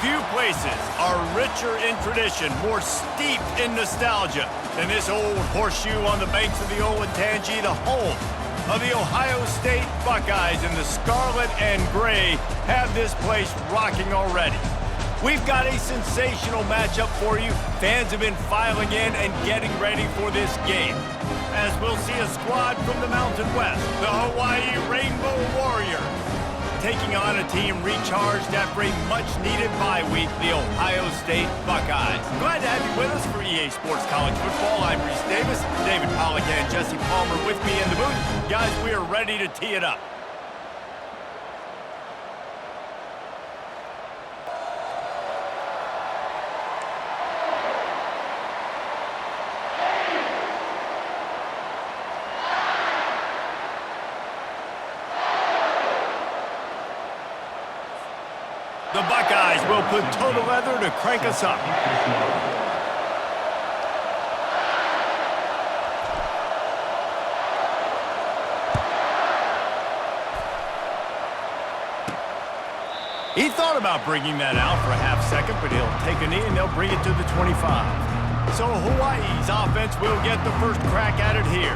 Few places are richer in tradition, more steeped in nostalgia than this old horseshoe on the banks of the Olentangy, the home of the Ohio State Buckeyes, and the scarlet and gray have this place rocking already. We've got a sensational matchup for you. Fans have been filing in and getting ready for this game, as we'll see a squad from the Mountain West, the Hawaii Rainbow Warriors, taking on a team recharged after a much-needed bye week, the Ohio State Buckeyes. Glad to have you with us for EA Sports College Football. I'm Reese Davis, David Pollack and Jesse Palmer with me in the booth. Guys, we are ready to tee it up. The Buckeyes will put total leather to crank us up. He thought about bringing that out for a half second, but he'll take a knee and they'll bring it to the 25. So Hawaii's offense will get the first crack at it here.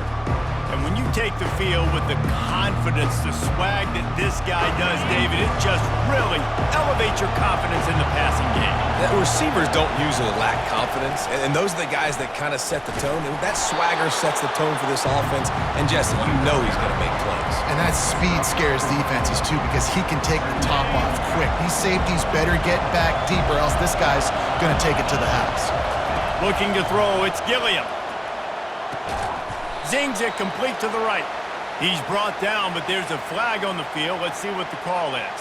And when you take the field with the confidence, the swag that this guy does, David, it just really elevates your confidence in the passing game. The receivers don't usually lack confidence, and those are the guys that kind of set the tone. And that swagger sets the tone for this offense. And Jesse, you know he's going to make plays. And that speed scares defenses, too, because he can take the top off quick. These safeties better get back deep, or else this guy's going to take it to the house. Looking to throw, it's Gilliam. Zings it complete to the right. He's brought down, but there's a flag on the field. Let's see what the call is.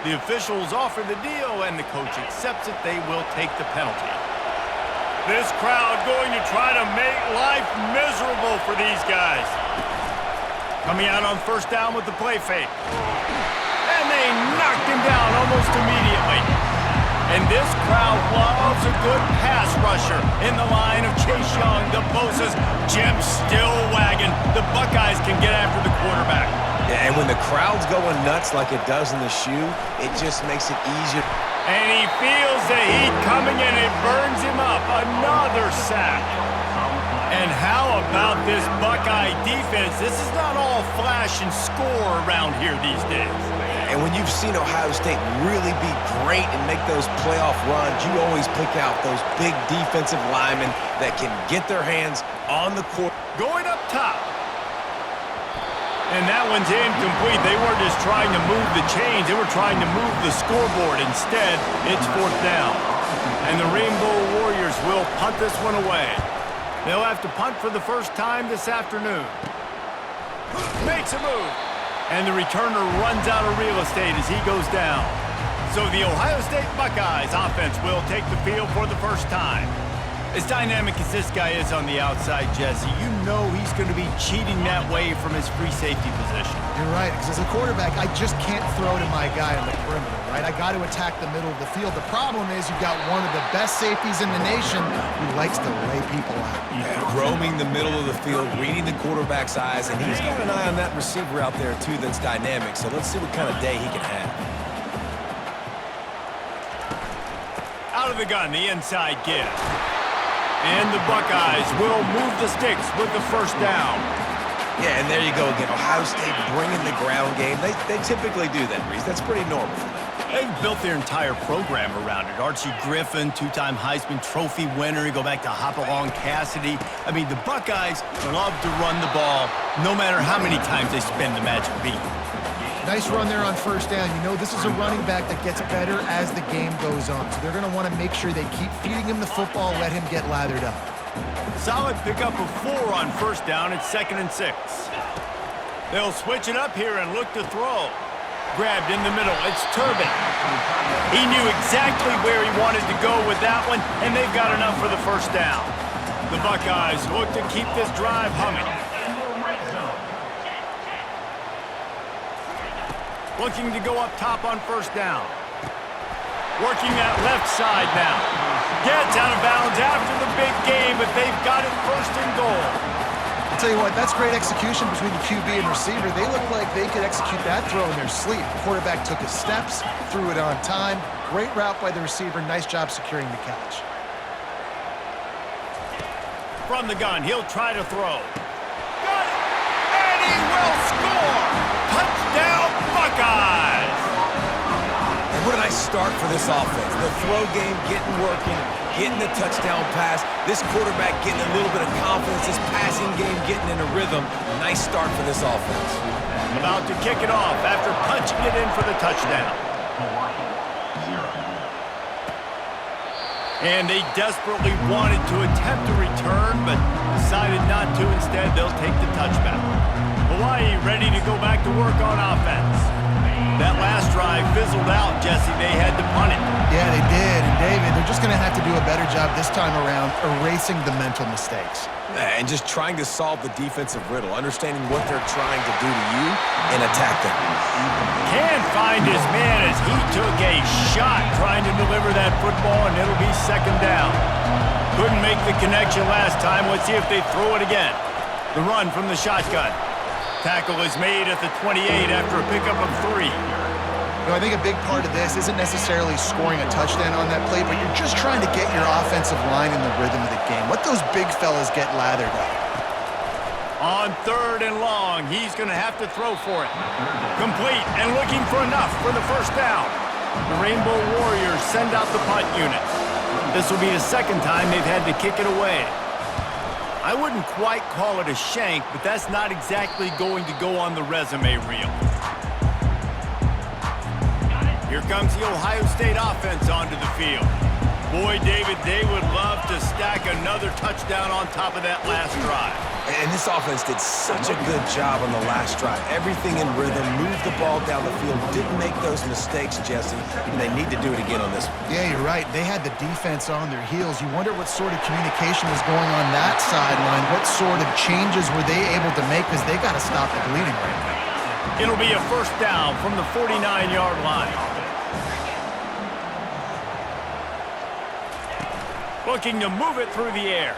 The officials offer the deal, and the coach accepts it. They will take the penalty. This crowd going to try to make life miserable for these guys. Coming out on first down with the play fake. And they knocked him down almost immediately. And this crowd loves a good pass rusher in the line of Chase Young, the Bosa's, Jim still wagging. The Buckeyes can get after the quarterback. Yeah, and when the crowd's going nuts like it does in the shoe, it just makes it easier. And he feels the heat coming and it burns him up. Another sack. And how about this Buckeye defense? This is not all flash and score around here these days. And when you've seen Ohio State really be great and make those playoff runs, you always pick out those big defensive linemen that can get their hands on the court. Going up top. And that one's incomplete. They weren't just trying to move the chains. They were trying to move the scoreboard. Instead, it's fourth down. And the Rainbow Warriors will punt this one away. They'll have to punt for the first time this afternoon. Makes a move. And the returner runs out of real estate as he goes down. So the Ohio State Buckeyes offense will take the field for the first time. As dynamic as this guy is on the outside, Jesse, you know he's going to be cheating that way from his free safety position. You're right, because as a quarterback, I just can't throw to my guy on the perimeter, right? I got to attack the middle of the field. The problem is you've got one of the best safeties in the nation who likes to lay people out. Yeah, roaming the middle of the field, reading the quarterback's eyes, and he's got an eye on that receiver out there, too, that's dynamic. So let's see what kind of day he can have. Out of the gun, the inside give. And the Buckeyes will move the sticks with the first down. Yeah, and there you go again. Ohio State bringing the ground game. They typically do that, Reese. That's pretty normal for them. They've built their entire program around it. Archie Griffin, two-time Heisman Trophy winner. You go back to Hopalong Cassidy. I mean, the Buckeyes love to run the ball no matter how many times they spin the magic beat. Nice run there on first down. You know, this is a running back that gets better as the game goes on. So they're going to want to make sure they keep feeding him the football, let him get lathered up. Solid pickup of 4 on first down. It's 2nd and 6. They'll switch it up here and look to throw. Grabbed in the middle. It's Turbin. He knew exactly where he wanted to go with that one, and they've got enough for the first down. The Buckeyes look to keep this drive humming. Looking to go up top on first down. Working that left side now. Gets out of bounds after the big game, but they've got it first and goal. I'll tell you what, that's great execution between the QB and receiver. They look like they could execute that throw in their sleep. The quarterback took his steps, threw it on time. Great route by the receiver. Nice job securing the catch. From the gun, he'll try to throw. Got it! And he will score! Touchdown, Buckeyes! And what a nice start for this offense. The throw game getting working, getting the touchdown pass. This quarterback getting a little bit of confidence. This passing game getting in a rhythm. Nice start for this offense. About to kick it off after punching it in for the touchdown. And they desperately wanted to attempt a return, but decided not to. Instead, they'll take the touchback. Hawaii ready to go back to work on offense. That last drive fizzled out, Jesse. They had to punt it. Yeah, they did. And David, they're just going to have to do a better job this time around erasing the mental mistakes. And just trying to solve the defensive riddle, understanding what they're trying to do to you and attack them. Can't find his man as he took a shot trying to deliver that football, and it'll be second down. Couldn't make the connection last time. Let's see if they throw it again. The run from the shotgun. Tackle is made at the 28 after a pickup of 3. You know, I think a big part of this isn't necessarily scoring a touchdown on that play, but you're just trying to get your offensive line in the rhythm of the game. Let those big fellas get lathered up. On 3rd and long, he's going to have to throw for it. Complete and looking for enough for the first down. The Rainbow Warriors send out the punt unit. This will be the second time they've had to kick it away. I wouldn't quite call it a shank, but that's not exactly going to go on the resume reel. Here comes the Ohio State offense onto the field. Boy, David, they would love to stack another touchdown on top of that last drive. And this offense did such a good job on the last drive. Everything in rhythm, moved the ball down the field, didn't make those mistakes, Jesse, and they need to do it again on this one. Yeah, you're right. They had the defense on their heels. You wonder what sort of communication was going on that sideline. What sort of changes were they able to make, because they got to stop the bleeding right now. It'll be a first down from the 49-yard line. Looking to move it through the air.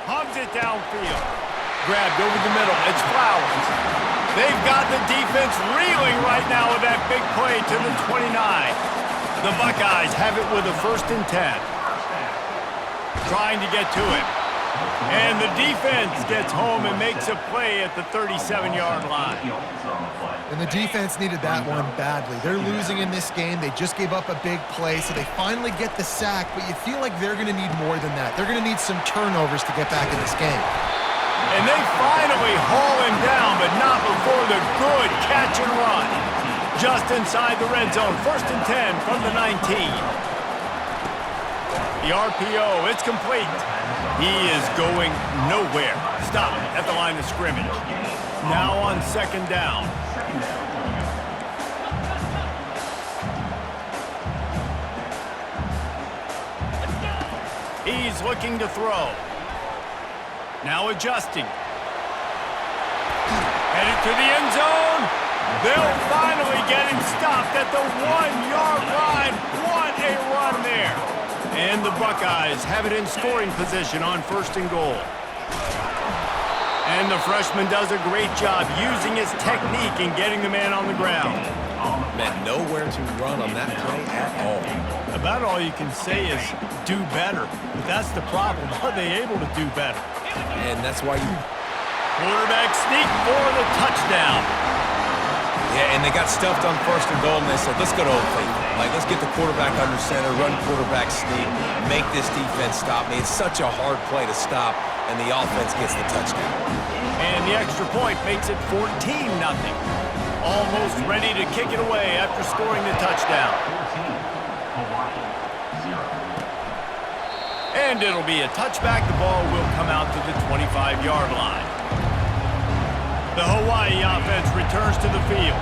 Hums it downfield. Grabbed over the middle. It's Flowers. They've got the defense reeling right now with that big play to the 29. The Buckeyes have it with a 1st and 10. Trying to get to it. And the defense gets home and makes a play at the 37-yard line. And the defense needed that one badly. They're losing in this game. They just gave up a big play, so they finally get the sack, but you feel like they're going to need more than that. They're going to need some turnovers to get back in this game. And they finally haul him down, but not before the good catch and run. Just inside the red zone, 1st and 10 from the 19. The RPO, it's complete. He is going nowhere. Stop at the line of scrimmage. Now on 2nd down. He's looking to throw. Now adjusting. Headed to the end zone. They'll finally get him stopped at the 1-yard line. What a run there. And the Buckeyes have it in scoring position on 1st and goal. And the freshman does a great job using his technique and getting the man on the ground. Man, nowhere to run on that play at all. About all you can say is do better. But that's the problem. Are they able to do better? And that's why you... Quarterback sneak for the touchdown. Yeah, and they got stuffed on 1st and goal, and they said, let's go to Old Faithful. Like, let's get the quarterback under center, run quarterback sneak, make this defense stop me. It's such a hard play to stop, and the offense gets the touchdown. And the extra point makes it 14-0. Almost ready to kick it away after scoring the touchdown. And it'll be a touchback. The ball will come out to the 25-yard line. The Hawaii offense returns to the field.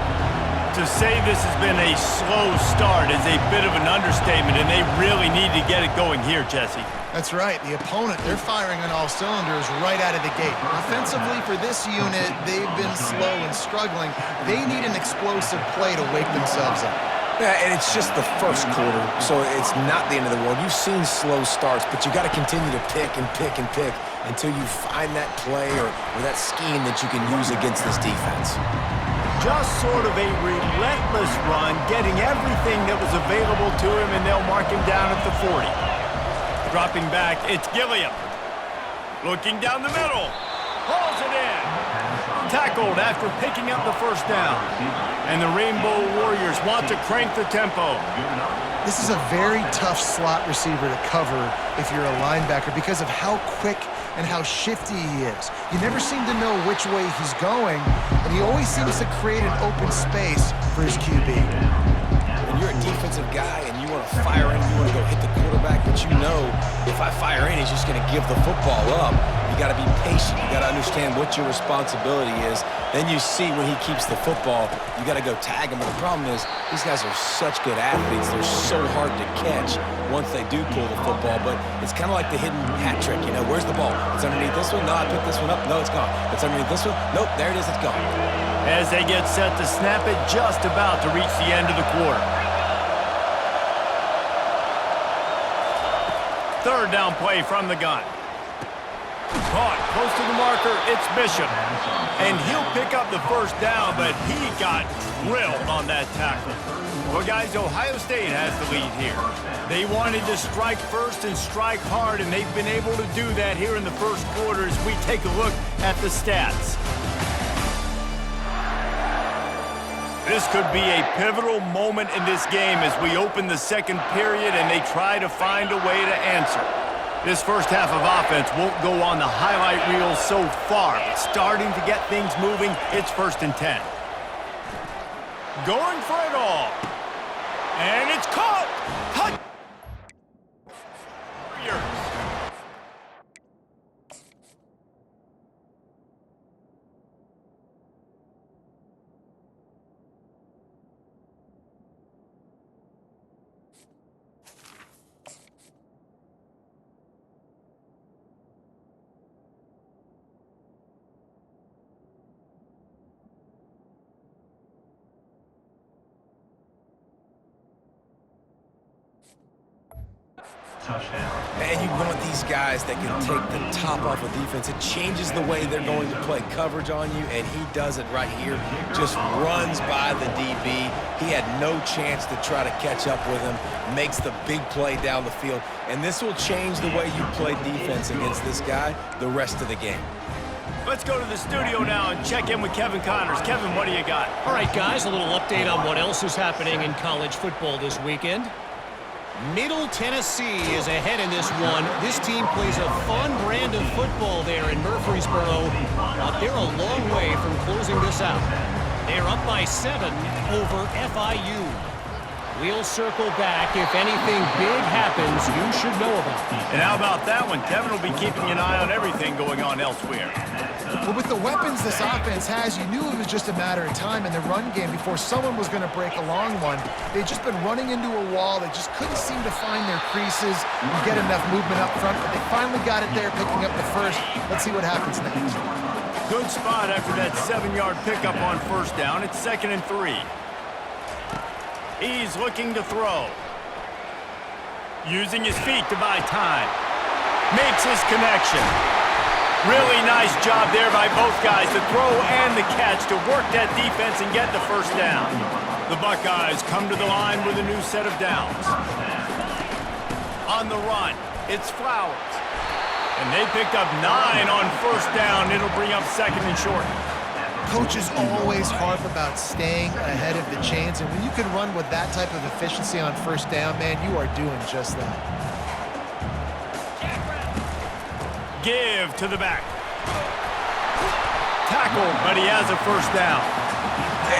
To say this has been a slow start is a bit of an understatement, and they really need to get it going here, Jesse. That's right. The opponent, they're firing on all cylinders right out of the gate. Offensively, for this unit, they've been slow and struggling. They need an explosive play to wake themselves up. Yeah, and it's just the first quarter, so it's not the end of the world. You've seen slow starts, but you got to continue to pick and pick and pick until you find that play or that scheme that you can use against this defense. Just sort of a relentless run, getting everything that was available to him, and they'll mark him down at the 40. Dropping back, it's Gilliam. Looking down the middle. Hauls it in. Tackled after picking up the first down. And the Rainbow Warriors want to crank the tempo. This is a very tough slot receiver to cover if you're a linebacker because of how quick and how shifty he is. You never seem to know which way he's going, and he always seems to create an open space for his QB. When you're a defensive guy and you want to fire in, you want to go hit the quarterback, but you know if I fire in, he's just going to give the football up. You got to be patient. You got to understand what your responsibility is. Then you see when he keeps the football, you got to go tag him. But the problem is these guys are such good athletes. They're so hard to catch once they do pull the football. But it's kind of like the hidden hat trick. You know, where's the ball? It's underneath this one. No, I picked this one up. No, it's gone. It's underneath this one. Nope, there it is. It's gone. As they get set to snap it, just about to reach the end of the quarter. Third down play from the gun. Caught close to the marker, it's Bishop. And he'll pick up the first down, but he got drilled on that tackle. Well, guys, Ohio State has the lead here. They wanted to strike first and strike hard, and they've been able to do that here in the first quarter as we take a look at the stats. This could be a pivotal moment in this game as we open the second period and they try to find a way to answer. This first half of offense won't go on the highlight reel so far, but starting to get things moving, it's 1st and 10. Going for it all. And it's caught! Touch! Man, you want these guys that can take the top off of defense. It changes the way they're going to play coverage on you, and he does it right here. Just runs by the DB. He had no chance to try to catch up with him. Makes the big play down the field. And this will change the way you play defense against this guy the rest of the game. Let's go to the studio now and check in with Kevin Connors. Kevin, what do you got? All right, guys, a little update on what else is happening in college football this weekend. Middle Tennessee is ahead in this one. This team plays a fun brand of football there in Murfreesboro, but they're a long way from closing this out. They're up by 7 over FIU. We'll circle back. If anything big happens, you should know about it. And how about that one? Kevin will be keeping an eye on everything going on elsewhere. Well, with the weapons this offense has, you knew it was just a matter of time in the run game before someone was going to break a long one. They'd just been running into a wall. They just couldn't seem to find their creases and get enough movement up front, but they finally got it there, picking up the first. Let's see what happens next. Good spot after that 7-yard pickup on first down. It's 2nd and 3. He's looking to throw. Using his feet to buy time. Makes his connection. Really nice job there by both guys, the throw and the catch to work that defense and get the first down. The Buckeyes come to the line with a new set of downs. On the run, it's Flowers. And they picked up 9 on first down. It'll bring up 2nd and short. Coaches always harp about staying ahead of the chains, and when you can run with that type of efficiency on first down, man, you are doing just that. Give to the back. Tackled, but he has a first down.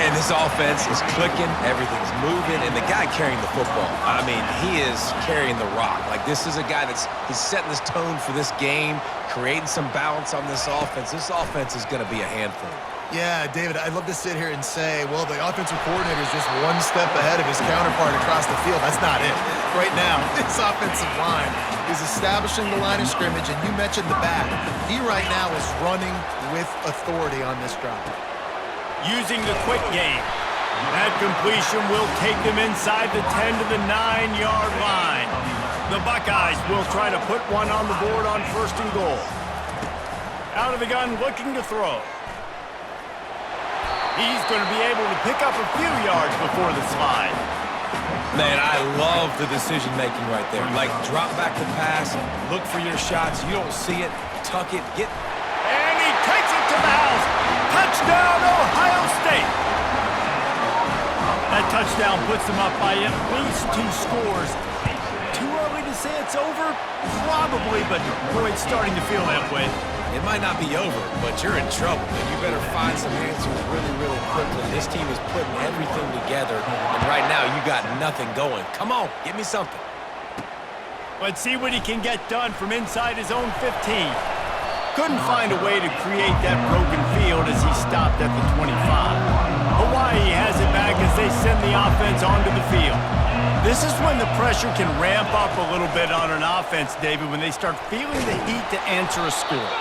And this offense is clicking, everything's moving, and the guy carrying the football, I mean, he is carrying the rock. Like, this is a guy he's setting this tone for this game, creating some balance on this offense. This offense is going to be a handful. Yeah, David, I'd love to sit here and say, well, the offensive coordinator is just one step ahead of his counterpart across the field. That's not it. Right now, this offensive line is establishing the line of scrimmage, and you mentioned the back. He right now is running with authority on this drive. Using the quick game. That completion will take them inside the 10 to the 9-yard line. The Buckeyes will try to put one on the board on 1st and goal. Out of the gun, looking to throw. He's going to be able to pick up a few yards before the slide. Man, I love the decision-making right there. Like, drop back the pass, look for your shots. You don't see it, tuck it, get... And he takes it to the house. Touchdown, Ohio State. That touchdown puts them up by at least 2 scores. Too early to say it's over? Probably, but boy, it's starting to feel that way. It might not be over, but you're in trouble, and you better find some answers really, really quickly. This team is putting everything together, and right now you got nothing going. Come on, give me something. Let's see what he can get done from inside his own 15. Couldn't find a way to create that broken field as he stopped at the 25. Hawaii has it back as they send the offense onto the field. This is when the pressure can ramp up a little bit on an offense, David, when they start feeling the heat to answer a score.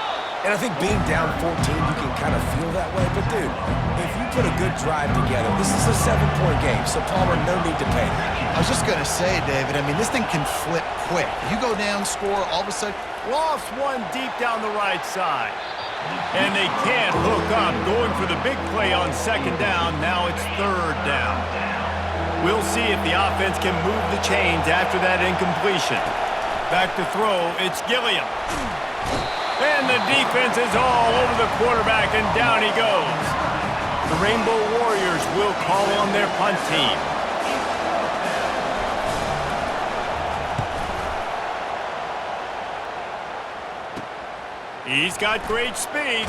And I think being down 14, you can kind of feel that way. But, dude, if you put a good drive together, this is a 7-point game, so Palmer, no need to panic. I was just going to say, David, I mean, this thing can flip quick. You go down, score, all of a sudden... Lost one deep down the right side. And they can't hook up. Going for the big play on 2nd down. Now it's 3rd down. We'll see if the offense can move the chains after that incompletion. Back to throw, it's Gilliam. And the defense is all over the quarterback, and down he goes. The Rainbow Warriors will call on their punt team. He's got great speed.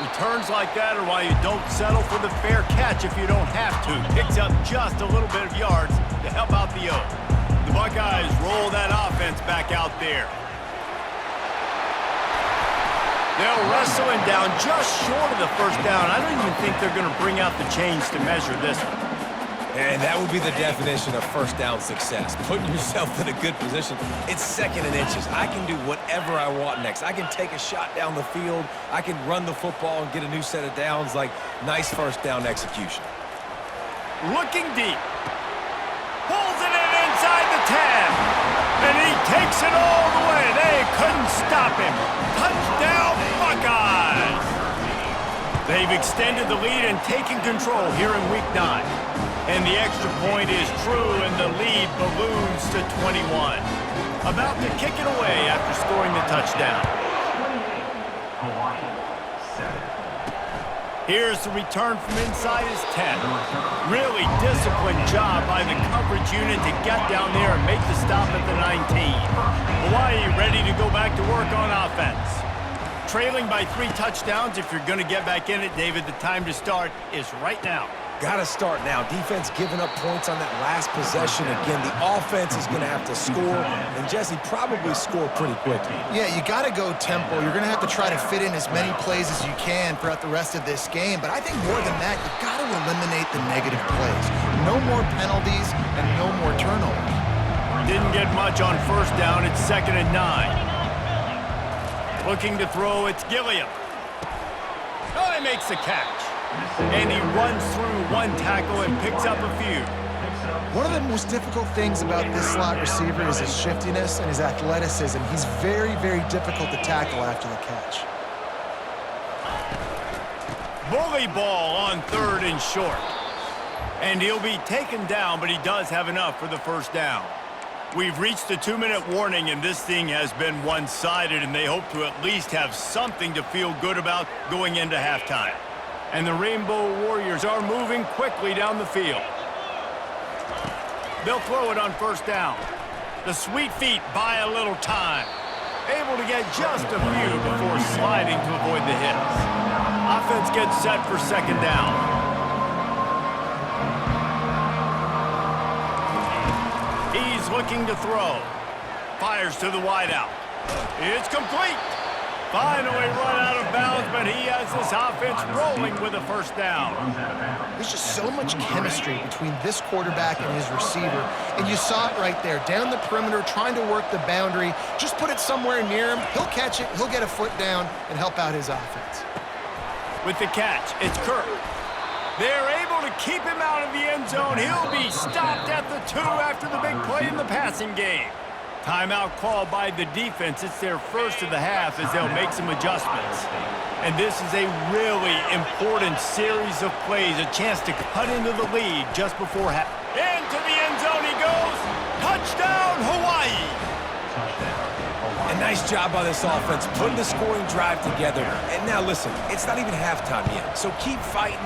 Returns like that are why you don't settle for the fair catch if you don't have to. Picks up just a little bit of yards to help out the O. The Buckeyes roll that offense back out there. They'll wrestle him down just short of the 1st down. I don't even think they're going to bring out the chains to measure this one. And that would be the definition of 1st down success. Putting yourself in a good position. It's 2nd and inches. I can do whatever I want next. I can take a shot down the field. I can run the football and get a new set of downs. Like, nice 1st down execution. Looking deep. Pulls it in inside the 10. And he takes it all the way. They couldn't stop him. Touchdown, Buckeyes! They've extended the lead and taken control here in Week 9. And the extra point is true, and the lead balloons to 21. About to kick it away after scoring the touchdown. Here's the return from inside his 10. Really disciplined job by the coverage unit to get down there and make the stop at the 19. Hawaii ready to go back to work on offense. Trailing by 3 touchdowns. If you're going to get back in it, David, the time to start is right now. Got to start now. Defense giving up points on that last possession. Again, the offense is going to have to score, and Jesse probably score pretty quickly. Yeah, you got to go tempo. You're going to have to try to fit in as many plays as you can throughout the rest of this game. But I think more than that, you got to eliminate the negative plays. No more penalties and no more turnovers. Didn't get much on 1st down. It's 2nd and 9. Looking to throw, it's Gilliam. Oh, he makes the catch. And he runs through 1 tackle and picks up a few. One of the most difficult things about this slot receiver is his shiftiness and his athleticism. He's very, very difficult to tackle after the catch. Bully ball on 3rd and short. And he'll be taken down, but he does have enough for the 1st down. We've reached the 2-minute warning, and this thing has been one-sided, and they hope to at least have something to feel good about going into halftime. And the Rainbow Warriors are moving quickly down the field. They'll throw it on 1st down. The Sweet Feet buy a little time. Able to get just a few before sliding to avoid the hits. Offense gets set for 2nd down. He's looking to throw. Fires to the wideout. It's complete. Finally run out of bounds, but he has this offense rolling with a 1st down. There's just so much chemistry between this quarterback and his receiver, and you saw it right there, down the perimeter, trying to work the boundary. Just put it somewhere near him. He'll catch it, he'll get a foot down, and help out his offense. With the catch, it's Kirk. They're able to keep him out of the end zone. He'll be stopped at the 2 after the big play in the passing game. Timeout called by the defense. It's their first of the half as they'll make some adjustments. And this is a really important series of plays, a chance to cut into the lead just before half. Into the end zone he goes. Touchdown, Hawaii. A nice job by this offense, putting the scoring drive together. And now listen, it's not even halftime yet. So keep fighting,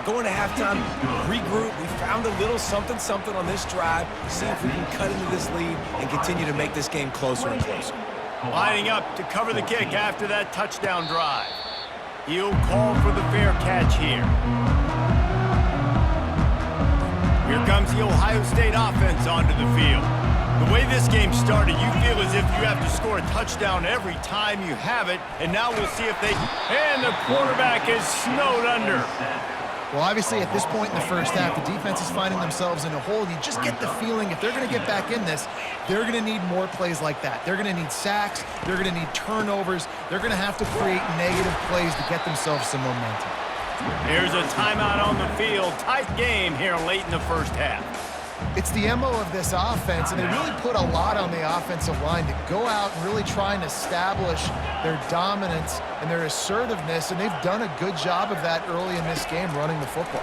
going to halftime, regroup. We found a little something on this drive. See if we can cut into this lead and continue to make this game closer and closer. Lining up to cover the kick after that touchdown drive. He'll call for the fair catch here. Here comes the Ohio State offense onto the field. The way this game started, you feel as if you have to score a touchdown every time you have it, and now we'll see if they... And the quarterback is snowed under. Well, obviously, at this point in the first half, the defense is finding themselves in a hole. You just get the feeling if they're going to get back in this, they're going to need more plays like that. They're going to need sacks. They're going to need turnovers. They're going to have to create negative plays to get themselves some momentum. Here's a timeout on the field. Tight game here late in the first half. It's the MO of this offense, and they really put a lot on the offensive line to go out and really try and establish their dominance and their assertiveness, and they've done a good job of that early in this game running the football.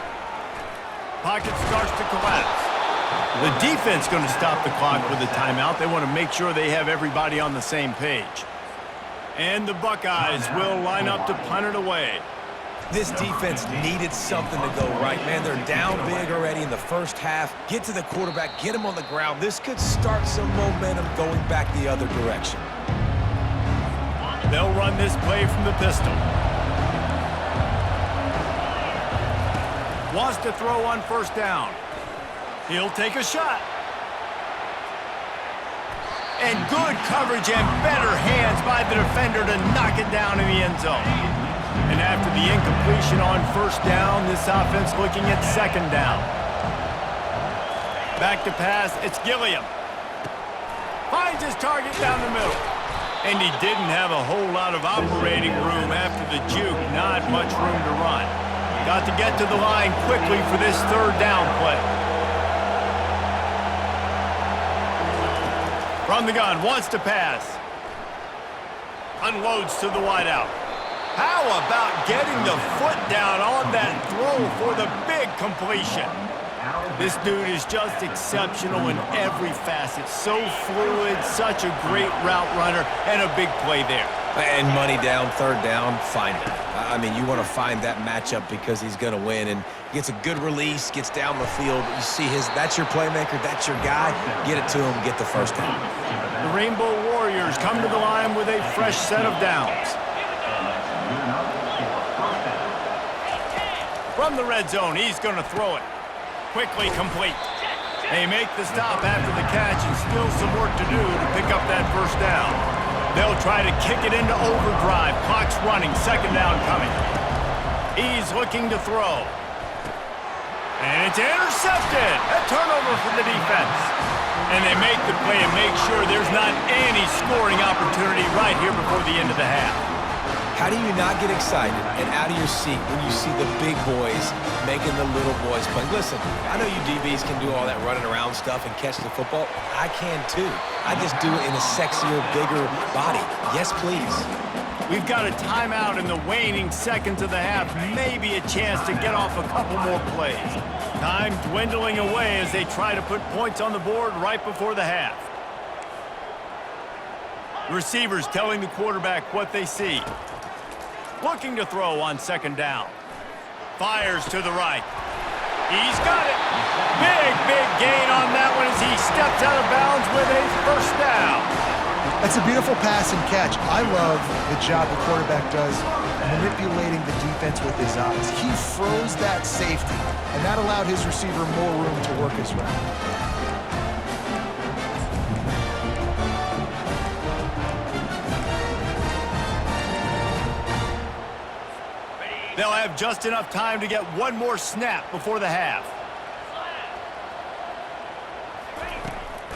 Pocket starts to collapse. The defense going to stop the clock with a timeout. They want to make sure they have everybody on the same page. And the Buckeyes will line up to punt it away. This defense needed something to go right, man. They're down big already in the first half. Get to the quarterback, get him on the ground. This could start some momentum going back the other direction. They'll run this play from the pistol. Wants to throw on first down. He'll take a shot. And good coverage and better hands by the defender to knock it down in the end zone. And after the incompletion on first down, this offense looking at second down. Back to pass, it's Gilliam. Finds his target down the middle. And he didn't have a whole lot of operating room after the juke. Not much room to run. Got to get to the line quickly for this third down play. From the gun, wants to pass. Unloads to the wideout. How about getting the foot down on that throw for the big completion? This dude is just exceptional in every facet. So fluid, such a great route runner, and a big play there. And money down, third down, find him. I mean, you want to find that matchup because he's going to win. And gets a good release, gets down the field. You see that's your playmaker, that's your guy. Get it to him, get the first down. The Rainbow Warriors come to the line with a fresh set of downs. From the red zone, he's going to throw it. Quickly complete. They make the stop after the catch and still some work to do to pick up that first down. They'll try to kick it into overdrive. Clock's running, second down coming. He's looking to throw. And it's intercepted. A turnover for the defense. And they make the play and make sure there's not any scoring opportunity right here before the end of the half. How do you not get excited and out of your seat when you see the big boys making the little boys play? Listen, I know you DBs can do all that running around stuff and catch the football. I can too. I just do it in a sexier, bigger body. Yes, please. We've got a timeout in the waning seconds of the half. Maybe a chance to get off a couple more plays. Time dwindling away as they try to put points on the board right before the half. Receivers telling the quarterback what they see. Looking to throw on second down. Fires to the right. He's got it. Big gain on that one as he steps out of bounds with a first down. That's a beautiful pass and catch. I love the job the quarterback does manipulating the defense with his eyes. He froze that safety, and that allowed his receiver more room to work his route. They'll have just enough time to get one more snap before the half.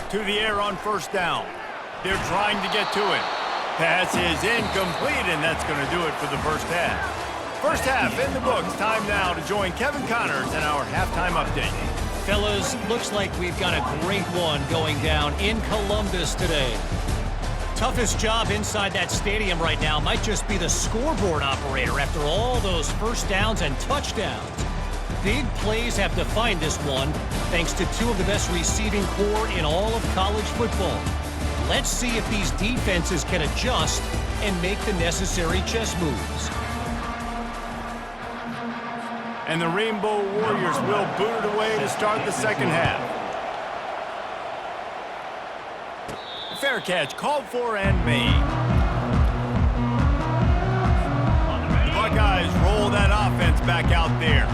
To the air on first down. They're trying to get to it. Pass is incomplete, and that's going to do it for the first half. First half in the books. Time now to join Kevin Connors in our halftime update. Fellas, looks like we've got a great one going down in Columbus today. Toughest job inside that stadium right now might just be the scoreboard operator after all those first downs and touchdowns. Big plays have defined this one, thanks to two of the best receiving core in all of college football. Let's see if these defenses can adjust and make the necessary chess moves. And the Rainbow Warriors will boot it away to start the second half. Fair catch, called for and made. The Buckeyes roll that offense back out there.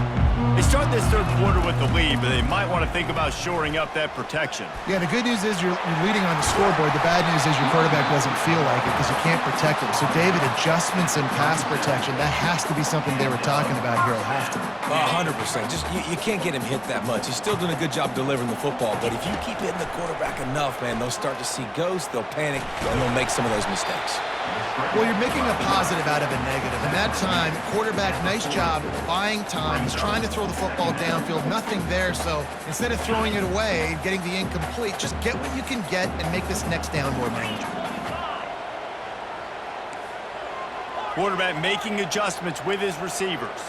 They start this third quarter with the lead, but they might want to think about shoring up that protection. Yeah, the good news is you're leading on the scoreboard. The bad news is your quarterback doesn't feel like it because you can't protect him. So, David, adjustments in pass protection, that has to be something they were talking about here. It'll have to. 100%. Just you can't get him hit that much. He's still doing a good job delivering the football, but if you keep hitting the quarterback enough, man, they'll start to see ghosts, they'll panic, and they'll make some of those mistakes. Well, you're making a positive out of a negative. And that time, quarterback, nice job buying time. He's trying to throw the football downfield, nothing there. So instead of throwing it away, getting the incomplete, just get what you can get and make this next down more manageable. Quarterback making adjustments with his receivers.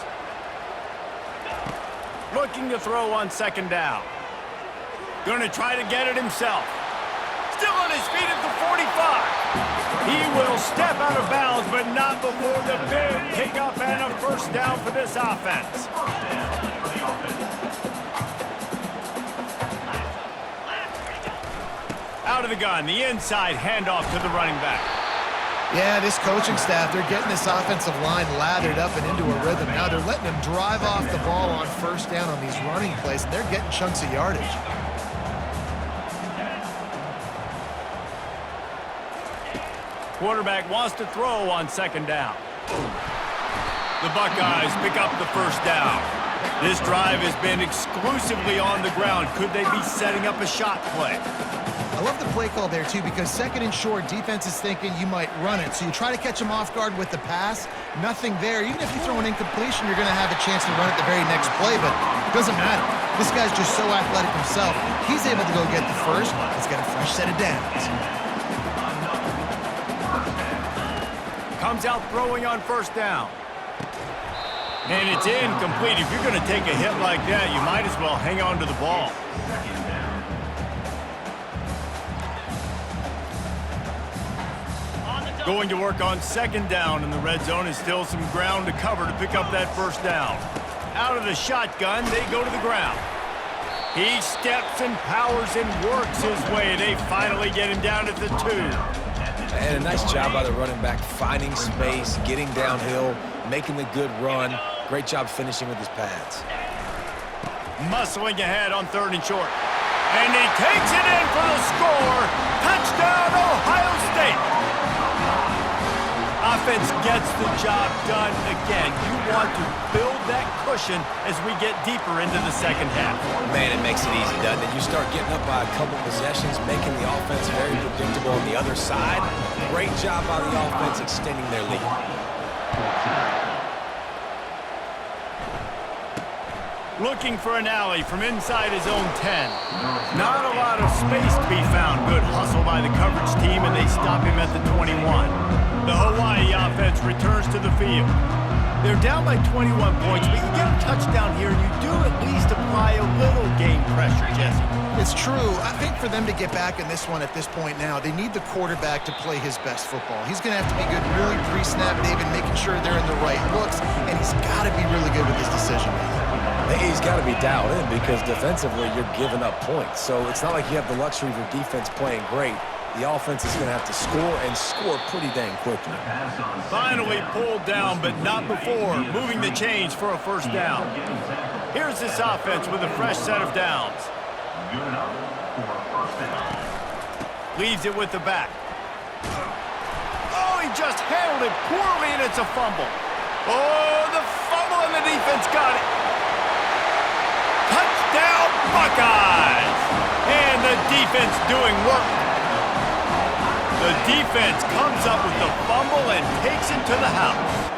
Looking to throw on second down. Going to try to get it himself. Still on his feet at the 45. He will step out of bounds, but not before the big pickup and a first down for this offense. Out of the gun, the inside handoff to the running back. Yeah, this coaching staff, they're getting this offensive line lathered up and into a rhythm. Now they're letting them drive off the ball on first down on these running plays, and they're getting chunks of yardage. Quarterback wants to throw on second down. The Buckeyes pick up the first down. This drive has been exclusively on the ground. Could they be setting up a shot play? I love the play call there, too, because second and short, defense is thinking you might run it. So you try to catch them off guard with the pass. Nothing there. Even if you throw an incompletion, you're going to have a chance to run it the very next play, but it doesn't matter. This guy's just so athletic himself. He's able to go get the first. Let's get a fresh set of downs. Comes out throwing on first down. And it's incomplete. If you're going to take a hit like that, you might as well hang on to the ball. Going to work on second down in the red zone is still some ground to cover to pick up that first down. Out of the shotgun, they go to the ground. He steps and powers and works his way. They finally get him down at the 2. And a nice job by the running back, finding space, getting downhill, making the good run. Great job finishing with his pads. Muscling ahead on third and short. And he takes it in for the score. Touchdown, Ohio State. Offense gets the job done again. You want to build that cushion as we get deeper into the second half. Man, it makes it easy, doesn't it? You start getting up by a couple possessions, making the offense very predictable on the other side. Great job by the offense extending their lead. Looking for an alley from inside his own 10. Not a lot of space to be found. Good hustle by the coverage team, and they stop him at the 21. The Hawaii offense returns to the field. They're down by 21 points, but you get a touchdown here, and you do at least apply a little game pressure, Jesse. It's true. I think for them to get back in this one at this point now, they need the quarterback to play his best football. He's going to have to be good really pre-snap, David, making sure they're in the right looks, and he's got to be really good with his decision-making. He's got to be dialed in because defensively you're giving up points. So it's not like you have the luxury of your defense playing great. The offense is going to have to score and score pretty dang quickly. Finally pulled down, but not before. Moving the chains for a first down. Here's this offense with a fresh set of downs. Leaves it with the back. Oh, he just handled it poorly, and it's a fumble. Oh, the fumble, and the defense got it. Touchdown, Buckeyes! And the defense doing work. The defense comes up with the fumble and takes it to the house.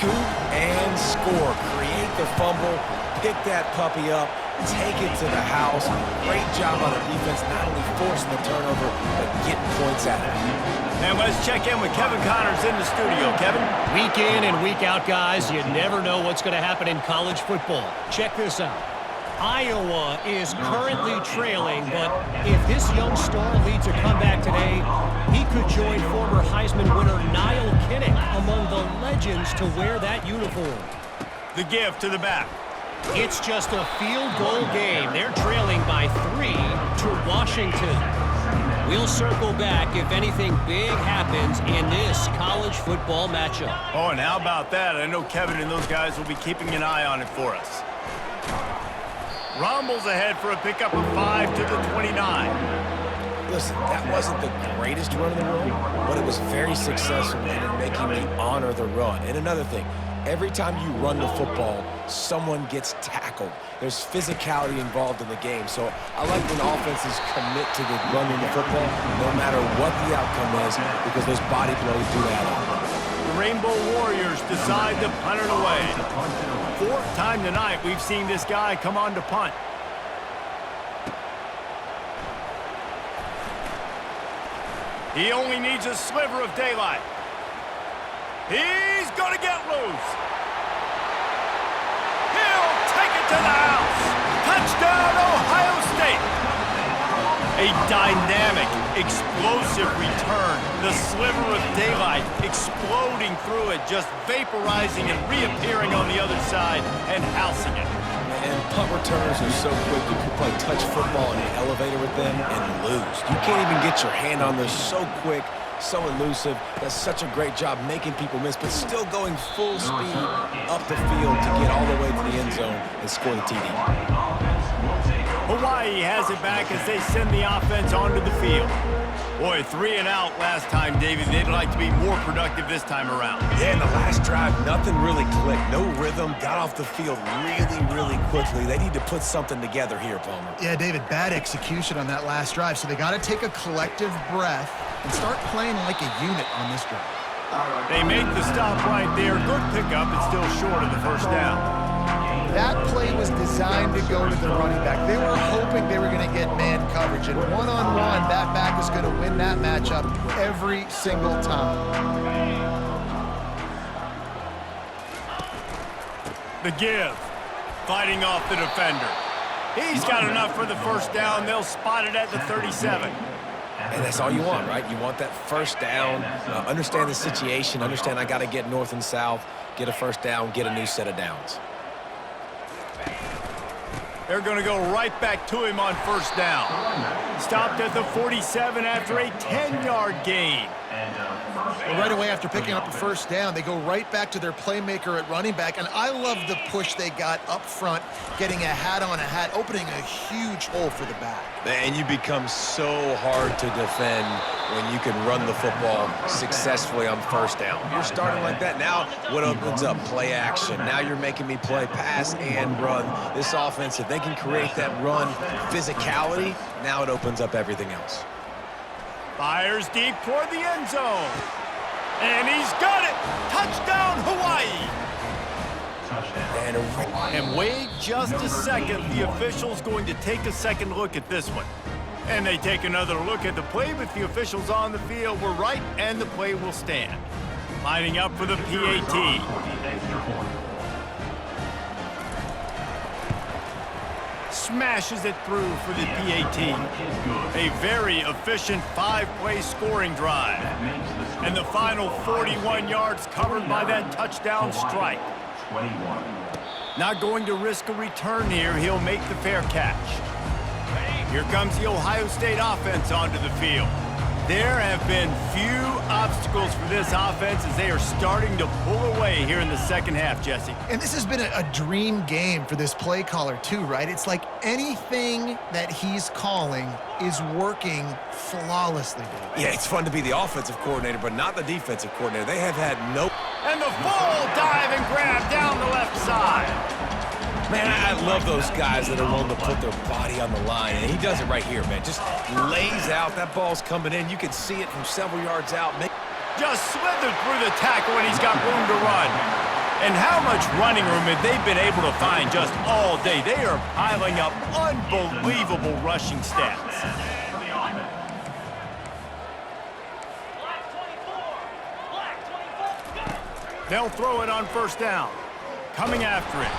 scoop and score. Create the fumble, pick that puppy up, take it to the house. Great job on the defense, not only forcing the turnover, but getting points out of it. And let's check in with Kevin Connors in the studio. Kevin? Week in and week out, guys, you never know what's going to happen in college football. Check this out. Iowa is currently trailing, but if this young star leads a comeback today, he could join former Heisman winner Niall Kinnick among the legends to wear that uniform. The give to the back. It's just a field goal game. They're trailing by 3 to Washington. We'll circle back if anything big happens in this college football matchup. Oh, and how about that? I know Kevin and those guys will be keeping an eye on it for us. Rumbles ahead for a pickup of 5 to the 29. Listen, that wasn't the greatest run in the world, but it was very successful in making me honor the run. And another thing, every time you run the football, someone gets tackled. There's physicality involved in the game. So I like when offenses commit to the running the football, no matter what the outcome is, because those body blows do add up. The Rainbow Warriors decide to punt it away. 4th time tonight we've seen this guy come on to punt. He only needs a sliver of daylight. He's going to get loose. He'll take it to the house. Touchdown, Ohio State. A dynamic, explosive return. The sliver of daylight exploding through it, just vaporizing and reappearing on the other side and housing it. And punt returners are so quick. You can play touch football in an elevator with them and lose. You can't even get your hand on them. So quick, so elusive. Does such a great job making people miss, but still going full speed up the field to get all the way to the end zone and score the TD. Hawaii has it back as they send the offense onto the field. Boy, 3 and out last time, David. They'd like to be more productive this time around. Yeah, in the last drive, nothing really clicked. No rhythm. Got off the field really quickly. They need to put something together here, Palmer. Yeah, David, bad execution on that last drive. So they got to take a collective breath and start playing like a unit on this drive. They make the stop right there. Good pickup. It's still short of the first down. That play was designed to go to the running back. They were hoping they were going to get man coverage. And one-on-one, that back is going to win that matchup every single time. The give. Fighting off the defender. He's got enough for the first down. They'll spot it at the 37. And that's all you want, right? You want that first down, understand the situation, understand I got to get north and south, get a first down, get a new set of downs. They're going to go right back to him on first down. Stopped at the 47 after a 10-yard gain. Well, right away after picking up a first down, they go right back to their playmaker at running back. And I love the push they got up front, getting a hat on a hat, opening a huge hole for the back. And you become so hard to defend when you can run the football successfully on first down. You're starting like that. Now what opens up? Play action. Now you're making me play pass and run. This offense, if they can create that run physicality, now it opens up everything else. Fires deep toward the end zone. And he's got it. Touchdown, Hawaii. And wait just a second. The official's going to take a second look at this one. And they take another look at the play, but the officials on the field were right, and the play will stand. Lining up for the PAT. Smashes it through for the PAT. A very efficient 5-play scoring drive. And the final 41 yards covered by that touchdown strike. Not going to risk a return here. He'll make the fair catch. Here comes the Ohio State offense onto the field. There have been few obstacles for this offense as they are starting to pull away here in the second half, Jesse. And this has been a dream game for this play caller too, right? It's like anything that he's calling is working flawlessly, David. Yeah, it's fun to be the offensive coordinator, but not the defensive coordinator. They have had no... And the full dive and grab down the left side. Man, I love those guys that are willing to put their body on the line, and he does it right here, man. Just lays out. That ball's coming in. You can see it from several yards out. Just slithered through the tackle, and he's got room to run. And how much running room have they been able to find just all day? They are piling up unbelievable rushing stats. They'll throw it on first down. Coming after it.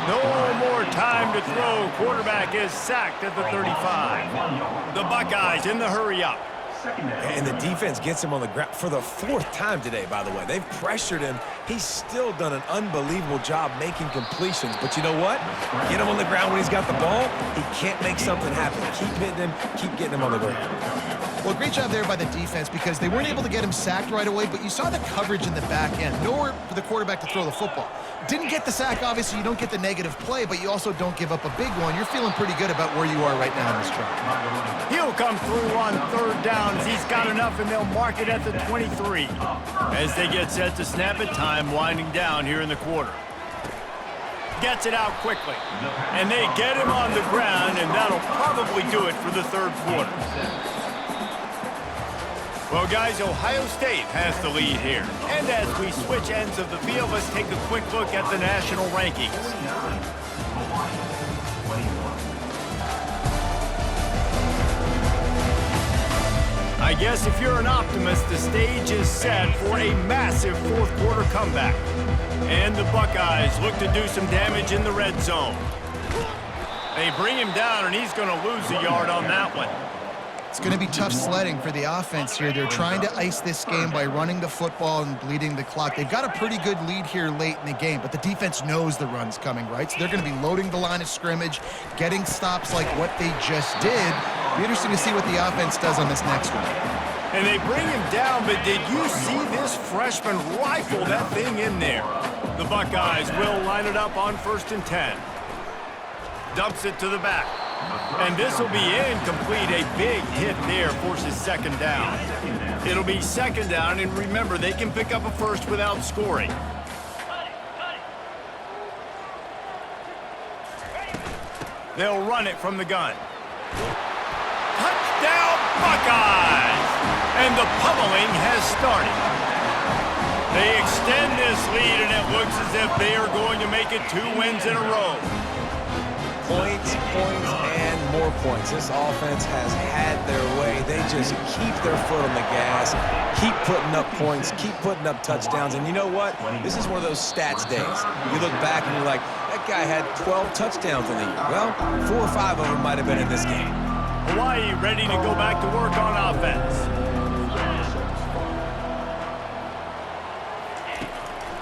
No more time to throw. Quarterback is sacked at the 35. The Buckeyes in the hurry up. And the defense gets him on the ground for the 4th time today, by the way. They've pressured him. He's still done an unbelievable job making completions. But you know what? Get him on the ground when he's got the ball. He can't make something happen. Keep hitting him. Keep getting him on the ground. Well, great job there by the defense because they weren't able to get him sacked right away, but you saw the coverage in the back end. Nowhere for the quarterback to throw the football. Didn't get the sack, obviously. You don't get the negative play, but you also don't give up a big one. You're feeling pretty good about where you are right now in this drive. He'll come through on 3rd downs. He's got enough, and they'll mark it at the 23. As they get set to snap it, time winding down here in the quarter. Gets it out quickly. And they get him on the ground, and that'll probably do it for the 3rd quarter. Well, guys, Ohio State has the lead here. And as we switch ends of the field, let's take a quick look at the national rankings. I guess if you're an optimist, the stage is set for a massive 4th quarter comeback. And the Buckeyes look to do some damage in the red zone. They bring him down, and he's going to lose a yard on that one. It's going to be tough sledding for the offense here. They're trying to ice this game by running the football and bleeding the clock. They've got a pretty good lead here late in the game, but the defense knows the run's coming, right? So they're going to be loading the line of scrimmage, getting stops like what they just did. It'll be interesting to see what the offense does on this next one. And they bring him down, but did you see this freshman rifle that thing in there? The Buckeyes will line it up on 1st and 10. Dumps it to the back. And this will be incomplete. A big hit there forces 2nd down. It'll be 2nd down, and remember, they can pick up a first without scoring. They'll run it from the gun. Touchdown, Buckeyes! And the pummeling has started. They extend this lead, and it looks as if they are going to make it 2 wins in a row. Points, and more points. This offense has had their way. They just keep their foot on the gas, keep putting up points, keep putting up touchdowns. And you know what? This is one of those stats days. You look back and you're like, that guy had 12 touchdowns in the year. Well, 4 or 5 of them might have been in this game. Hawaii ready to go back to work on offense.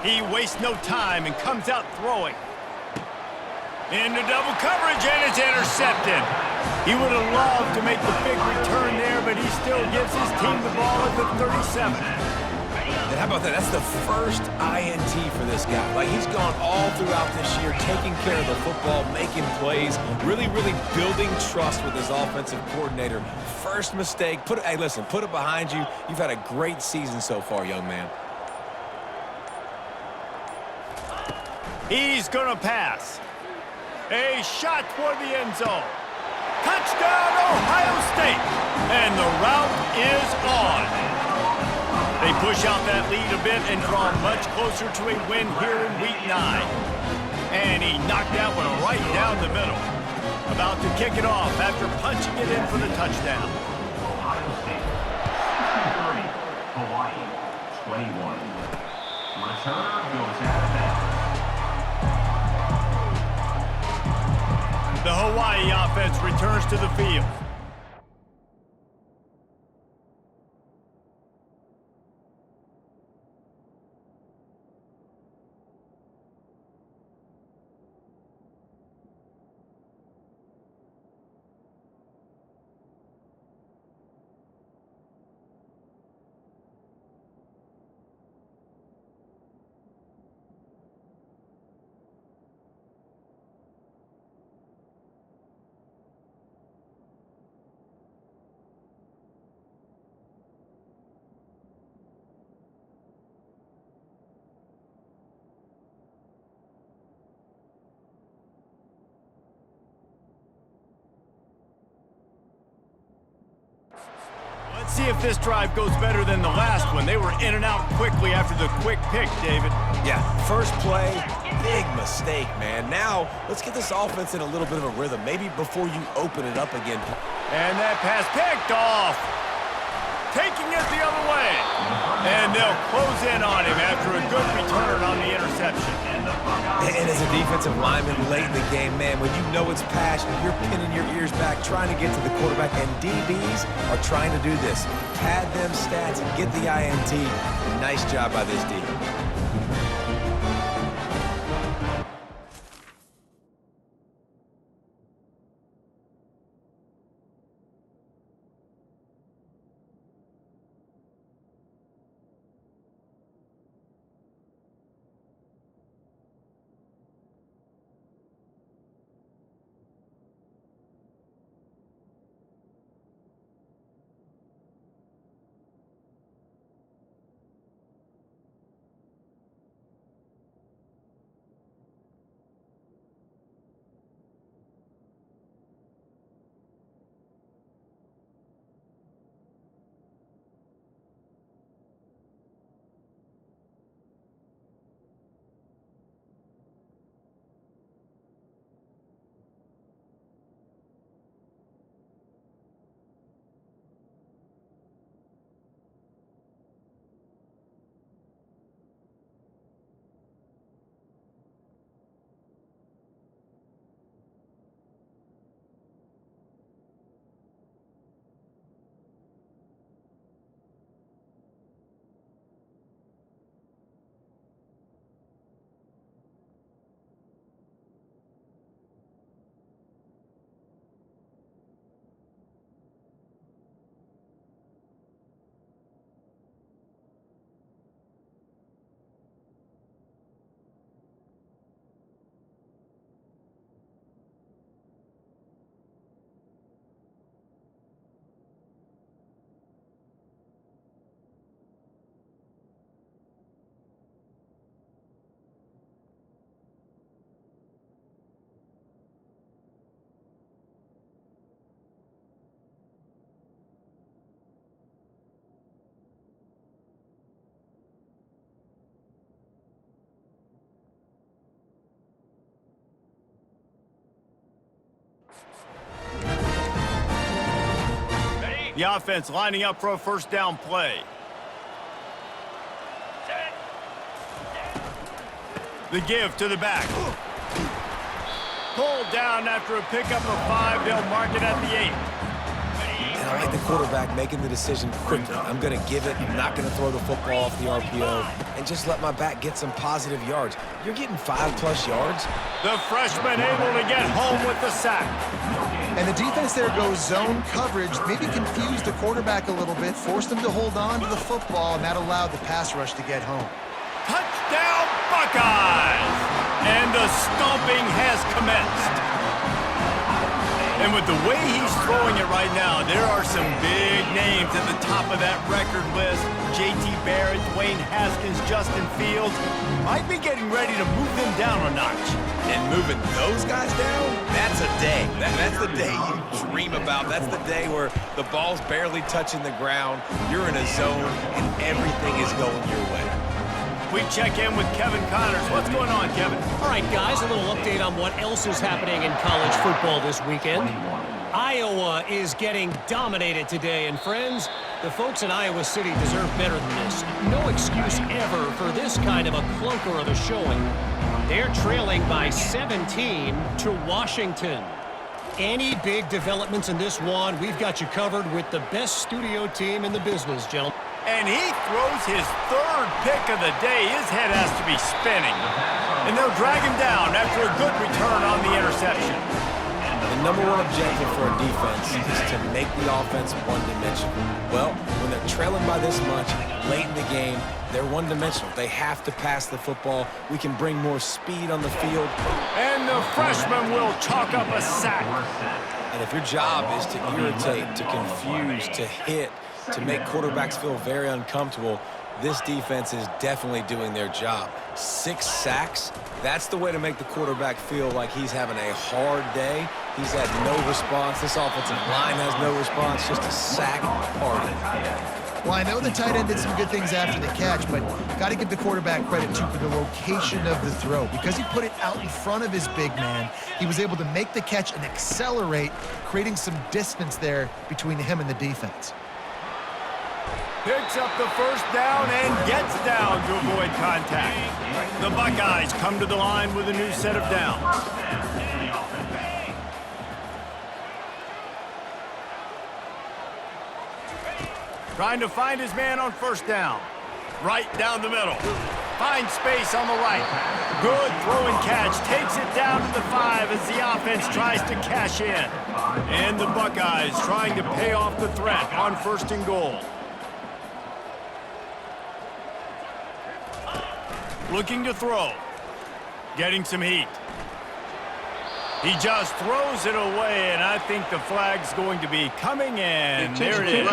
He wastes no time and comes out throwing. Into double coverage, and it's intercepted. He would have loved to make the big return there, but he still gives his team the ball at the 37. And how about that? That's the first INT for this guy. Like, he's gone all throughout this year, taking care of the football, making plays, really building trust with his offensive coordinator. First mistake. Hey, listen, put it behind you. You've had a great season so far, young man. He's going to pass. A shot toward the end zone. Touchdown, Ohio State. And the route is on. They push out that lead a bit and draw much closer to a win here in Week 9. And he knocked that one right down the middle. About to kick it off after punching it in for the touchdown. Ohio State. Hawaii, 21. Return goes out of bounds. The Hawaii offense returns to the field. Let's see if this drive goes better than the last one. They were in and out quickly after the quick pick, David. Yeah, first play, big mistake, man. Now, let's get this offense in a little bit of a rhythm, maybe before you open it up again. And that pass picked off. Taking it the other way. And they'll close in on him after a good return on the interception. And as a defensive lineman late in the game, man, when you know it's passion, you're pinning your ears back, trying to get to the quarterback, and DBs are trying to do this. Pad them stats and get the INT. Nice job by this D. The offense lining up for a first down play. The give to the back. Pulled down after a pickup of 5. They'll mark it at the 8. And I like the quarterback making the decision quickly. I'm going to give it. I'm not going to throw the football off the RPO and just let my back get some positive yards. You're getting 5+ yards. The freshman able to get home with the sack. And the defense there goes zone coverage, maybe confused the quarterback a little bit, forced him to hold on to the football, and that allowed the pass rush to get home. Touchdown, Buckeyes! And the stomping has commenced. And with the way he's throwing it right now, there are some big names at the top of that record list. J.T. Barrett, Dwayne Haskins, Justin Fields might be getting ready to move them down a notch. And moving those guys down, that's a day. That's the day you dream about. That's the day where the ball's barely touching the ground, you're in a zone, and everything is going your way. We check in with Kevin Connors. What's going on, Kevin? All right, guys, a little update on what else is happening in college football this weekend. Iowa is getting dominated today, and friends, the folks in Iowa City deserve better than this. No excuse ever for this kind of a clunker of a showing. They're trailing by 17 to Washington. Any big developments in this one, we've got you covered with the best studio team in the business, gentlemen. And he throws his 3rd pick of the day. His head has to be spinning. And they'll drag him down after a good return on the interception. The number one objective for a defense is to make the offense one-dimensional. Well, when they're trailing by this much late in the game, they're one-dimensional. They have to pass the football. We can bring more speed on the field. And the freshman will chalk up a sack. And if your job is to irritate, to confuse, to hit, to make quarterbacks feel very uncomfortable, this defense is definitely doing their job. 6 sacks, that's the way to make the quarterback feel like he's having a hard day. He's had no response. This offensive line has no response. Just a sack party. Well, I know the tight end did some good things after the catch, but got to give the quarterback credit, too, for the location of the throw. Because he put it out in front of his big man, he was able to make the catch and accelerate, creating some distance there between him and the defense. Picks up the first down and gets down to avoid contact. The Buckeyes come to the line with a new set of downs. Trying to find his man on first down. Right down the middle. Finds space on the right. Good throw and catch. Takes it down to the 5 as the offense tries to cash in. And the Buckeyes trying to pay off the threat on first and goal. Looking to throw. Getting some heat. He just throws it away, and I think the flag's going to be coming in. There it is.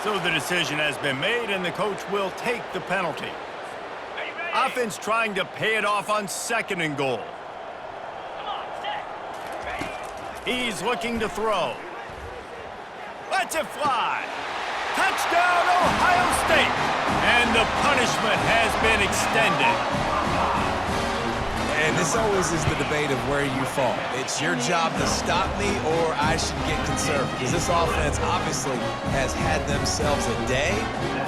So the decision has been made, and the coach will take the penalty. Offense trying to pay it off on second and goal. He's looking to throw. Lets it fly. Touchdown, Ohio State. And the punishment has been extended. And this always is the debate of where you fall. It's your job to stop me or I should get conservative. Because this offense obviously has had themselves a day.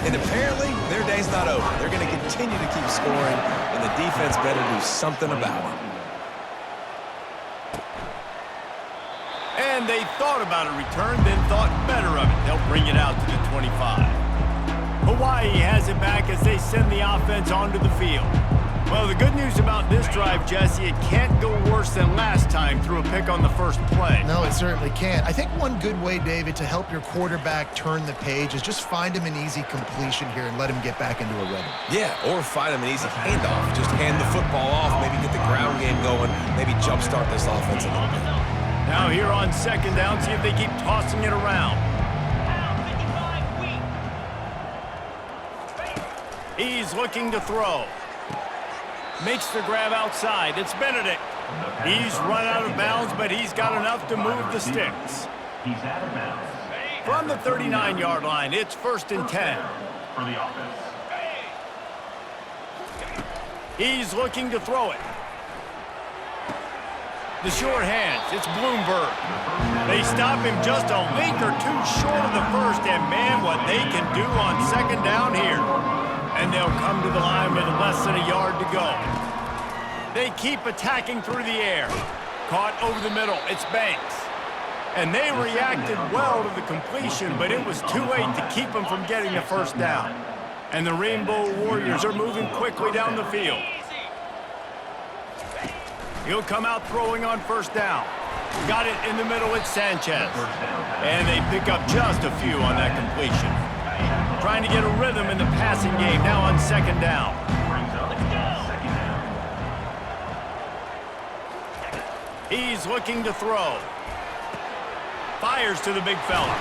And apparently their day's not over. They're going to continue to keep scoring. And the defense better do something about it. And they thought about a return, then thought better of it. They'll bring it out to the 25. Hawaii has it back as they send the offense onto the field. Well, the good news about this drive, Jesse, it can't go worse than last time through a pick on the first play. No, it certainly can't. I think one good way, David, to help your quarterback turn the page is just find him an easy completion here and let him get back into a rhythm. Yeah, or find him an easy handoff. Just hand the football off, maybe get the ground game going, maybe jumpstart this offense a little bit. Now here on second down, see if they keep tossing it around. He's looking to throw. Makes the grab outside. It's Benedict. He's run out of bounds, but he's got enough to move the sticks. He's out of bounds. From the 39-yard line, it's first and 10. For the offense. He's looking to throw it. The short hands, it's Bloomberg. They stop him just a link or two short of the first, and man, what they can do on second down here. And they'll come to the line with less than a yard to go. They keep attacking through the air. Caught over the middle, it's Banks. And they reacted well to the completion, but it was too late to keep them from getting the first down. And the Rainbow Warriors are moving quickly down the field. He'll come out throwing on first down. Got it in the middle, it's Sanchez. And they pick up just a few on that completion. Trying to get a rhythm in the passing game now on second down. He's looking to throw. Fires to the big fella.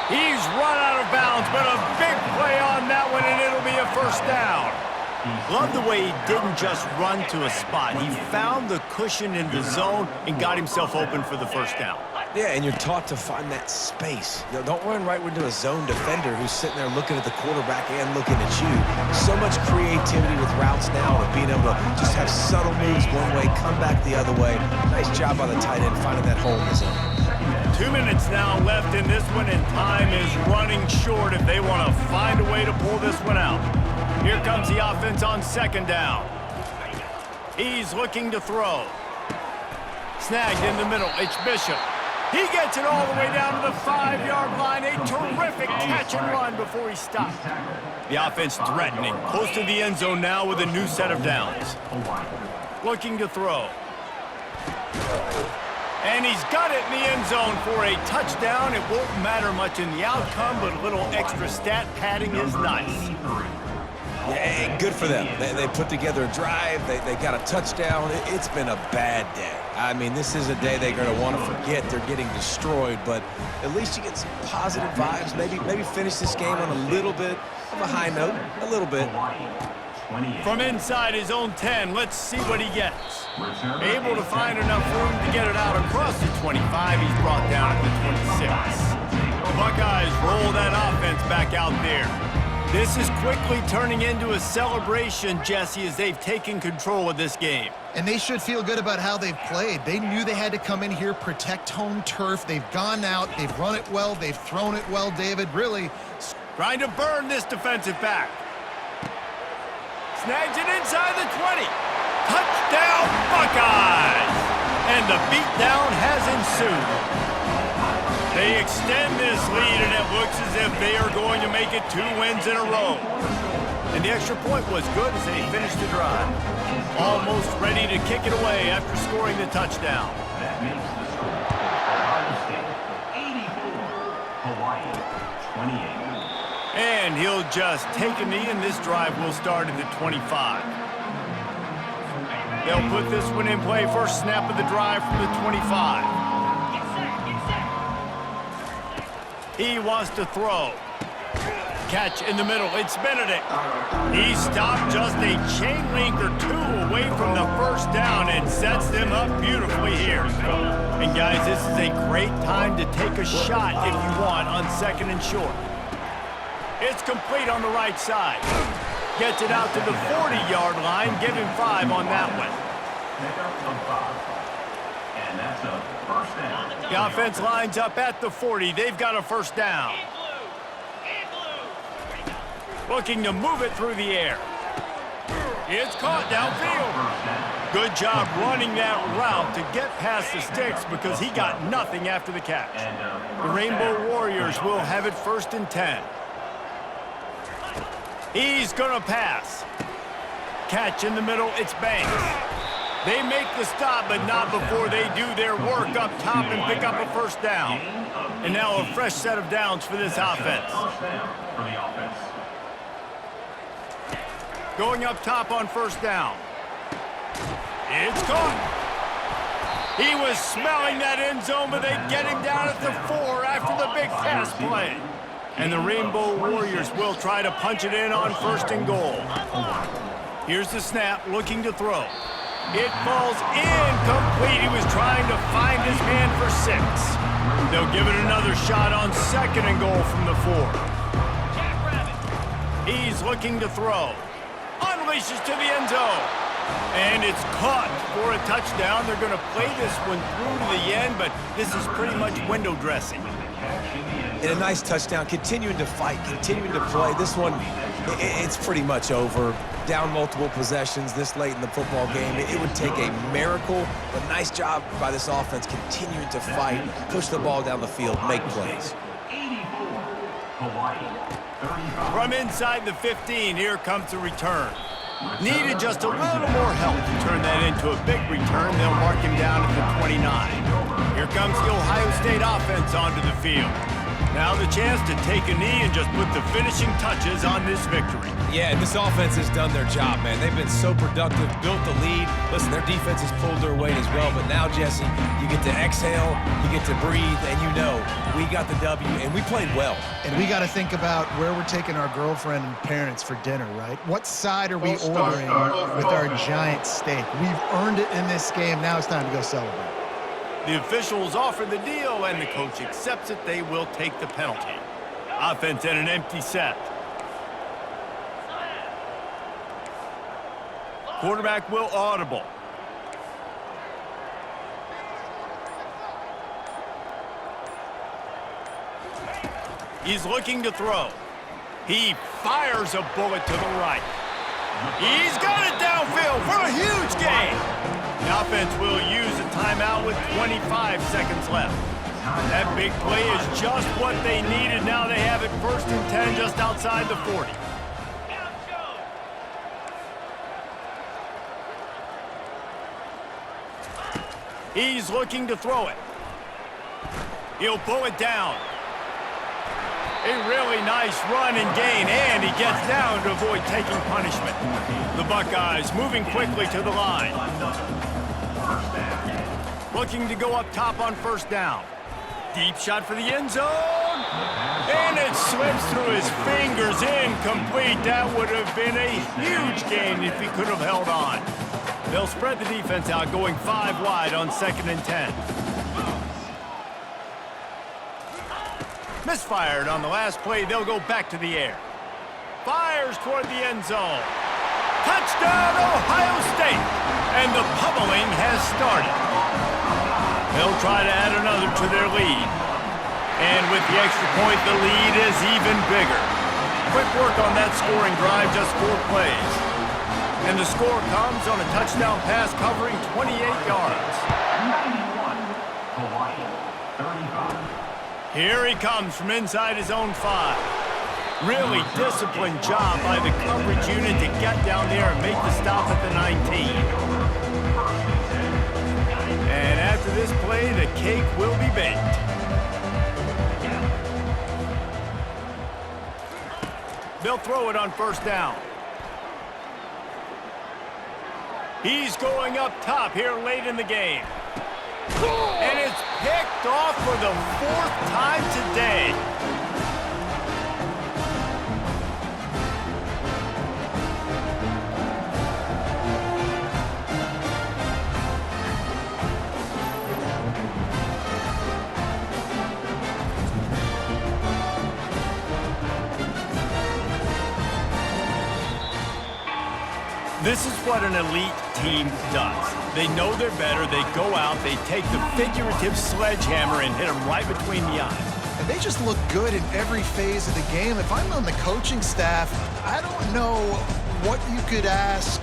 He's run out of bounds, but a big play on that one, and it'll be a first down. Love the way he didn't just run to a spot. He found the cushion in the zone and got himself open for the first down. Yeah, and you're taught to find that space. You know, don't run right into a zone defender who's sitting there looking at the quarterback and looking at you. So much creativity with routes now of being able to just have subtle moves one way, come back the other way. Nice job by the tight end finding that hole in the zone. 2 minutes now left in this one, and time is running short if they want to find a way to pull this one out. Here comes the offense on second down. He's looking to throw. Snagged in the middle, it's Bishop. He gets it all the way down to the 5-yard line. A terrific catch and run before he stopped. The offense threatening, close to the end zone now with a new set of downs. Looking to throw. And he's got it in the end zone for a touchdown. It won't matter much in the outcome, but a little extra stat padding is nice. Yeah, good for them. They put together a drive. They got a touchdown. It's been a bad day. I mean, this is a day they're going to want to forget. They're getting destroyed, but at least you get some positive vibes. Maybe finish this game on a little bit of a high note, a little bit. 28. From inside his own 10, let's see what he gets. Return Able to is find set. enough room to get it out across the 25. He's brought down at the 26. The Buckeyes roll that offense back out there. This is quickly turning into a celebration, Jesse, as they've taken control of this game. And they should feel good about how they've played. They knew they had to come in here, protect home turf. They've gone out, they've run it well, they've thrown it well, David. Really trying to burn this defensive back. Snags it inside the 20. Touchdown, Buckeyes! And the beatdown has ensued. They extend this lead, and it looks as if they are going to make it 2 wins in a row. And the extra point was good as they finished the drive. Almost ready to kick it away after scoring the touchdown. That makes the score. Ohio State 84, Hawaii 28. And he'll just take a knee, and this drive will start at the 25. They'll put this one in play. First snap of the drive from the 25. He wants to throw. Catch in the middle. It's Benedict. He stopped just a chain link or 2 away from the first down and sets them up beautifully here. And guys, this is a great time to take a shot if you want on 2nd and short. It's complete on the right side. Gets it out to the 40-yard line. Give him 5 on that one. Pickup of 5. And that's a first down. The offense lines up at the 40. They've got a first down. Looking to move it through the air. It's caught downfield. Good job running that route to get past the sticks because he got nothing after the catch. The Rainbow Warriors will have it 1st and 10. He's going to pass. Catch in the middle. It's Banks. They make the stop, but not before they do their work up top and pick up a first down. And now a fresh set of downs for this offense. First down for the offense. Going up top on first down. It's caught. He was smelling that end zone, but they get him down at the 4 after the big pass play. And the Rainbow Warriors will try to punch it in on 1st and goal. Here's the snap, looking to throw. It falls incomplete. He was trying to find his man for 6. They'll give it another shot on 2nd and goal from the 4. He's looking to throw. Unleashes to the end zone. And it's caught for a touchdown. They're going to play this one through to the end, but this is pretty much window dressing. And a nice touchdown, continuing to fight, continuing to play. This one, it's pretty much over. Down multiple possessions this late in the football game. It would take a miracle, but nice job by this offense continuing to fight, push the ball down the field, make plays. 84, Hawaii 35. From inside the 15, here comes the return. Needed just a little more help to turn that into a big return. They'll mark him down at the 29. Here comes the Ohio State offense onto the field. Now the chance to take a knee and just put the finishing touches on this victory. Yeah, and this offense has done their job, man. They've been so productive, built the lead. Listen, their defense has pulled their weight as well, but now, Jesse, you get to exhale, you get to breathe, and you know we got the W, and we played well. And we got to think about where we're taking our girlfriend and parents for dinner, right? What side are we ordering with our giant steak? We've earned it in this game. Now it's time to go celebrate. The officials offer the deal, and the coach accepts it. They will take the penalty. Offense at an empty set. Quarterback will audible. He's looking to throw. He fires a bullet to the right. He's got it downfield for a huge gain. The offense will use a timeout with 25 seconds left. That big play is just what they needed. Now they have it 1st and 10 just outside the 40. He's looking to throw it. He'll pull it down. A really nice run and gain, and he gets down to avoid taking punishment. The Buckeyes moving quickly to the line. Looking to go up top on first down. Deep shot for the end zone. And it slips through his fingers, incomplete. Incomplete. That would have been a huge gain if he could have held on. They'll spread the defense out, going 5 wide on 2nd and 10. Misfired on the last play. They'll go back to the air. Fires toward the end zone. Touchdown, Ohio State! And the pummeling has started. They'll try to add another to their lead. And with the extra point, the lead is even bigger. Quick work on that scoring drive, just 4 plays. And the score comes on a touchdown pass covering 28 yards. 91, Hawaii, 35. Here he comes from inside his own 5. Really disciplined job by the coverage unit to get down there and make the stop at the 19. And after this play, the cake will be baked. They'll throw it on 1st down. He's going up top here late in the game. And it's picked off for the 4th time today. This is what an elite team does. They know they're better, they go out, they take the figurative sledgehammer and hit them right between the eyes. And they just look good in every phase of the game. If I'm on the coaching staff, I don't know what you could ask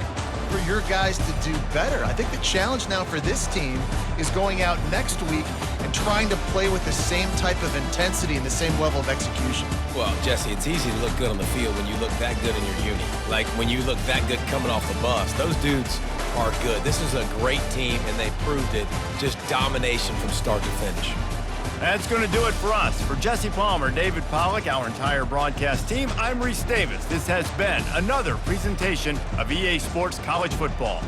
for your guys to do better. I think the challenge now for this team is going out next week and trying to play with the same type of intensity and the same level of execution. Well, Jesse, it's easy to look good on the field when you look that good in your uni. Like when you look that good coming off the bus. Those dudes are good. This is a great team, and they proved it. Just domination from start to finish. That's going to do it for us. For Jesse Palmer, David Pollack, our entire broadcast team, I'm Reese Davis. This has been another presentation of EA Sports College Football.